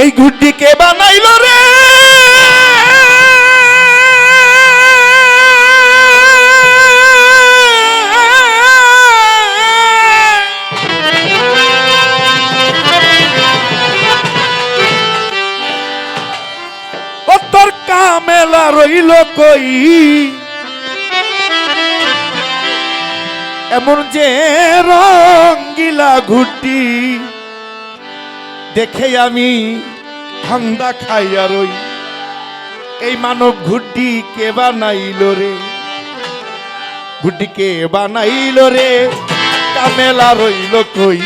এই ঘুড্ডি কে বানাইল রে? ও তোর কামেলা রইল কই? এমন যে রঙ্গিলা ঘুড্ডি দেখে আমি ঠান্ডা খাইয়া রই। এই মানব ঘুড্ডি কে বানাইল রে? ঘুড্ডি কে বানাইল রে? কামেলা রইল কই?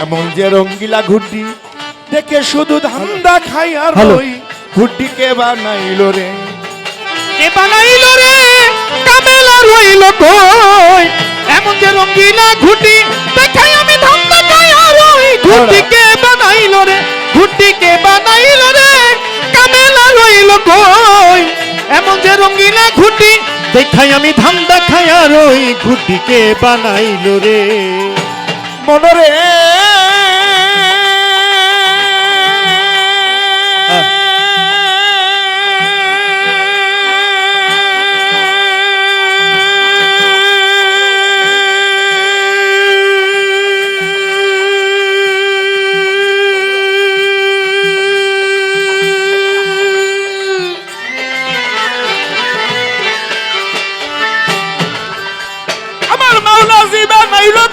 এমন যে রঙ্গিলা ঘুড্ডি দেখে শুধু ধান্দা খাইয়া রই। ঘুড্ডি কে বানাইল রে? কে বানাইল রে? কামেলা রইল কই? এমন যে রঙ্গিলা ঘুড্ডি দেখে আমি ধান্দা খাইয়া রই। ঘুড্ডি কে বানাইল রে? ঘুড্ডি কে বানাইল রে? কামেলা রইল কই? এমন যে রঙ্গিলা ঘুড্ডি দেখাই আমি ধান্দা খাইয়া রই। ঘুড্ডি কে বানাইল রে? মনরে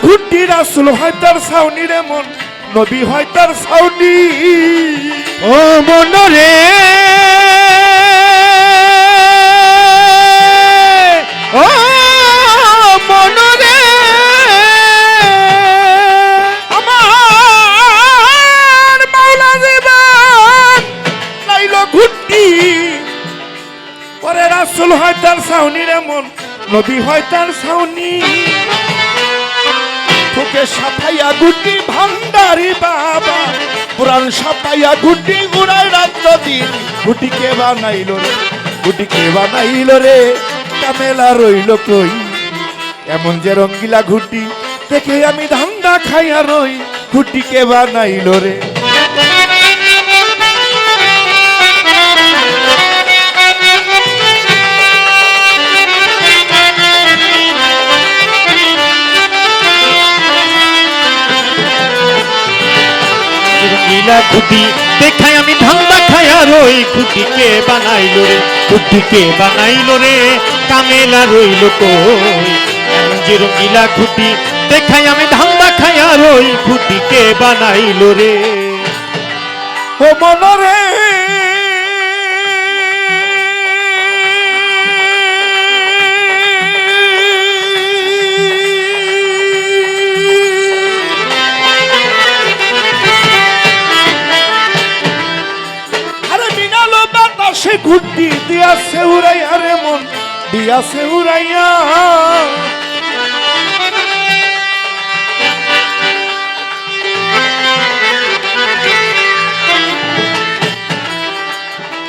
ঘুড্ডি রাসূল হয় তার ছাউনি রে মন, নবী হয় তার ছাউনি। ও মনরে ও মনরে আমার মাওলা জীবন নাইল ঘুড্ডি। পরে রাসূল হয় তার ছাউনি রে মন, নবী হয় তার ছাউনি। তোকে সাফাইয়া গুড্ডি ভান্ডারি বাবা, পুরাণ সাফাইয়া গুড্ডি গুড়াই রাত্র দিন। ঘুড্ডি কে বানাইল রে? ঘুড্ডি কে বানাইল রে? কামেলা রইল কই? এমন যে রঙ্গিলা ঘুড্ডি দেখে আমি ধান্দা খাইয়া রই। ঘুড্ডি কে বানাইল রে? রঙ্গিলা ঘুড্ডি দেখাই আমি ধান্দা খাইয়া রই। ঘুড্ডি কে বানাইল রে? ঘুড্ডি কে বানাইল রে? কামেলা রইল কই? এমন যে রঙ্গিলা ঘুড্ডি দেখাই আমি ধান্দা খাইয়া রই। ঘুড্ডি কে বানাইল রে? ও মনরে সে ঘুড্ডি দিয়াছে উড়াইয়া রে মন, দিয়াছে উড়াইয়া।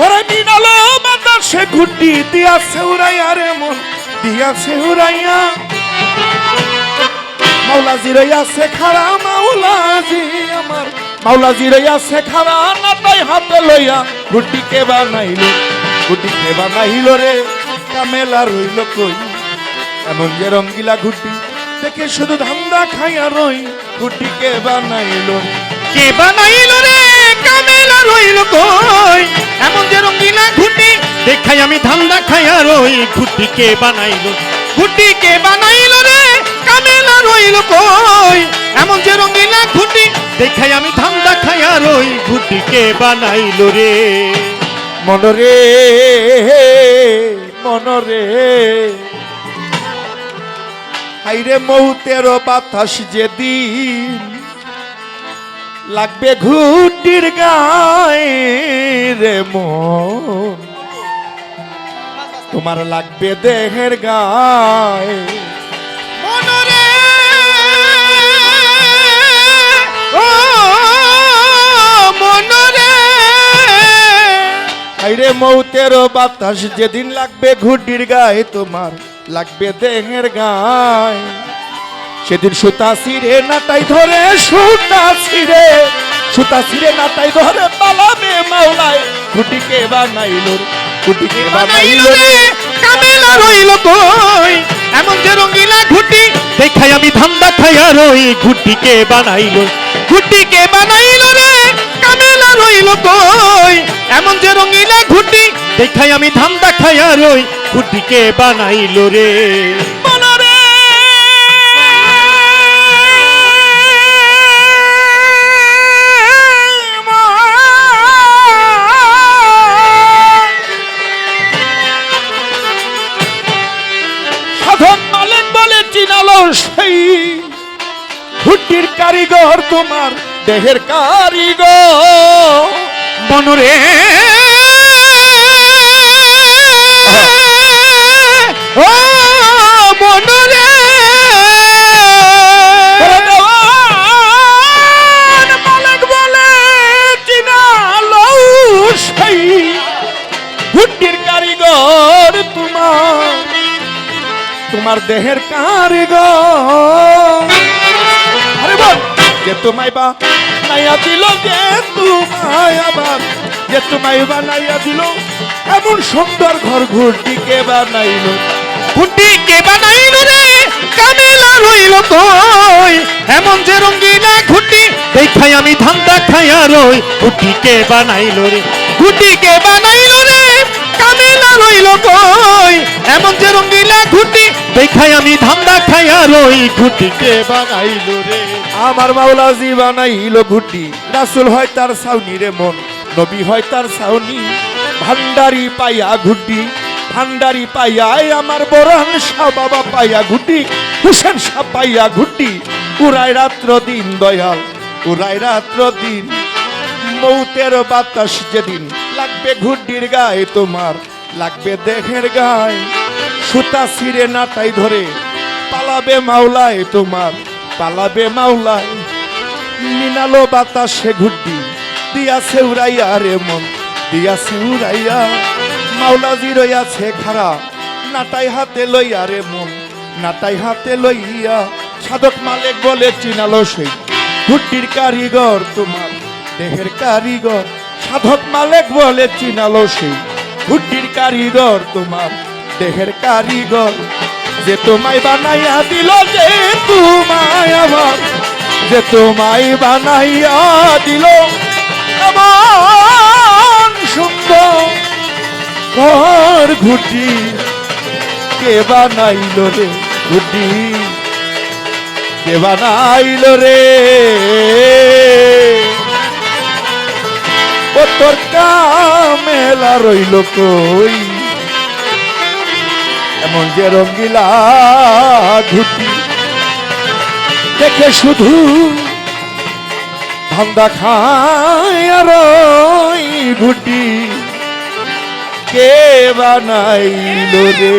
ওরে মিনালো বাতাসে ঘুড্ডি দিয়াছে উড়াইয়া রে মন, দিয়াছে উড়াইয়া। মাওলাজি রইয়াছে খাড়া, মাওলাজি আমার মাওলাজি রইয়াছে খাড়া, নাটাই হাতে লইয়া। ঘুড্ডি কে বানাইল? ঘুড্ডি কে বানাইল রে? কামেলা রইল কই? এমন যে রঙ্গিলা ঘুড্ডি দেখে শুধু ধান্দা খাইয়া রই। ঘুড্ডি কে বানাইল? কে বানাইল রে? কামেলা রইল কই? এমন যে রঙ্গিলা ঘুড্ডি দেখাই আমি ধান্দা খাইয়া রই। ঘুড্ডি কে বানাইল? ঘুড্ডি কে বানাইল রে? কামেলা রইল কই? এমন যে রঙ্গিলা ঘুড্ডি দেখাই আমি ধান্দা খাইয়া রই। ঘুড্ডি কে বানাইল রে? মনরে মনরে হাইরে মৌতের বাতাস যেদিন লাগবে ঘুড্ডির গায়ে রে মন, তোমার লাগবে দেহের গায়ে। মনরে ও মনরে হাইরে মৌতের বাতাস যেদিন লাগবে ঘুড্ডির গায়ে, তোমার লাগবে দেহের গায়ে। সেদিন সুতা ছিঁড়ে নাটাই ধরে সুতা ছিঁড়ে সুতা ছিঁড়ে নাটাই ধরে পালাবে মাওলায় ঘুটি কে বানাইলো রে ঘুটি কে বানাইলো রে কামেলা রইল কই এমন যে রঙ্গিলা ঘুটি দেখাই আমি ধান্দা খাইয়া রই ঘুটিকে বানাইলো ঘুটিকে বানাইলো রে কামেলা রইল কই এমন যে রঙ্গিলা ঘুটি দেখাই আমি ধান্দা খাইয়া রই ঘুটিকে বানাইলো রে মনরে সাধন মালিক বলে চিনালো সেই ঘুটির কারিগর তোমার দেহের কারিগর মনরে ও মনরে মালিক বলে চিনালো সেই ঘুটির কারিগর তোমার দেহের কারিগর আরে বল যে তোমায় বা নাইয়া দিল যে তোমায় আবার যে তোমায় বা নাইয়া দিল এমন সুন্দর ঘর ঘুরটিকে বানাইলো ঘুটিকে বানাইলো রে কামেলা রইল কই এমন যে রঙ্গিলা ঘুটি দেখাই আমি ধান্দা খাইয়া রই ঘুটিকে বানাইলো রে ঘুটিকে বানাইলো রে কামেলা রইল কই এমন যে রঙ্গিলা ঘুটি দেখাই আমি ধান্দা খাইয়া রই ঘুটিকে বানাইলো রে আমার মাওলাজি বানাইলো ঘুটি রাসূল হয় তার ছাউনি রে মন নবী হয় তার ছাউনি ভান্ডারি পাইয়া ঘুটি ভান্ডারি পাইয়া আমার বরহান শাহ বাবা পাইয়া ঘুটি হুসেন শাহ পাইয়া ঘুটি উড়াই রাত্র দিন দয়াল উড়াই রাত্র দিন মৌতের বাতাস যেদিন লাগবে ঘুটির গায়ে তোমার লাগবে দেহের গায়ে সুতা ছিঁড়ে নাটাই ধরে পালাবে মাওলায় তোমার পালাবে মাওলায় মিনালো বাতাসে ঘুটি দিয়াছে উড়াইয়া রে মন দিয়াছে উড়াইয়া মাওলাজি রইয়াছে খারা নাটাই হাতে লইয়া রে মন নাটাই হাতে লইয়া সাধক মালিক বলে চিনালো সেই ঘুটির কারিগর তোমার দেহের কারিগর সাধক মালিক বলে চিনালো সেই ঘুটির কারিগর তোমার দেহের কারিগর যে তোমায় বানাইয়া দিল যে তোমায় আমার যে তোমায় বানাইয়া দিল এমন সুন্দর ঘর ঘুটি কে বানাইল রে ঘুটি কে বানাইল রে ও তোর কামেলা রইল কই এমন যে রঙ্গিলা ঘুটি দেখে শুধু ধান্দা খায় আর ওই ঘুটি কে বানাইল রে